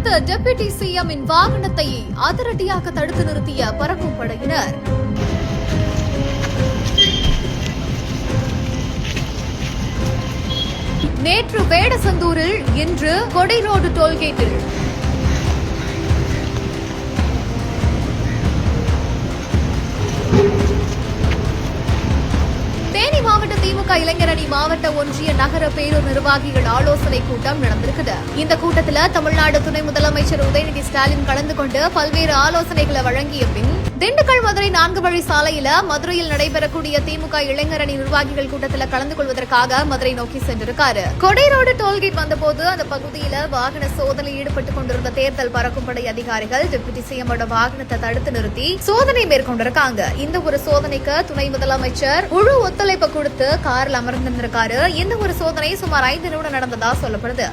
தொடர்ந்து டெபுட்டி சிஎம்மின் வாகனத்தை அதிரடியாக தடுத்து நிறுத்திய பறக்கும் படையினர். நேற்று வேடசந்தூரில், இன்று கொடை ரோடு டோல்கேட்டில் தேனி மாவட்ட திமுக இளைஞரணி மாவட்ட ஒன்றிய நகர பேரூர் நிர்வாகிகள் ஆலோசனை கூட்டம் நடந்திருக்குது. இந்த கூட்டத்தில் தமிழ்நாடு துணை முதலமைச்சர் உதயநிதி ஸ்டாலின் கலந்து கொண்டு பல்வேறு ஆலோசனைகளை வழங்கிய பின் திண்டுக்கல் மதுரை 4 வழி சாலையில மதுரையில் நடைபெறக்கூடிய திமுக இளைஞரணி நிர்வாகிகள் கூட்டத்தில் கலந்து கொள்வதற்காக மதுரை நோக்கி சென்றிருக்காரு. கொடை ரோடு டோல்கேட் வந்தபோது அந்த பகுதியில வாகன சோதனையில் ஈடுபட்டுக் கொண்டிருந்த தேர்தல் பறக்கும் படை அதிகாரிகள் டெபுட்டி சிஎம்மோட வாகனத்தை தடுத்து நிறுத்தி சோதனை மேற்கொண்டிருக்காங்க. இந்த ஒரு சோதனைக்கு துணை முதலமைச்சர் முழு ஒத்துழைப்பு கொடுத்து காரில் அமர்ந்திருந்திருக்காரு. இந்த ஒரு சோதனை சுமார் 5 நிமிடம் நடந்ததா சொல்லப்படுது.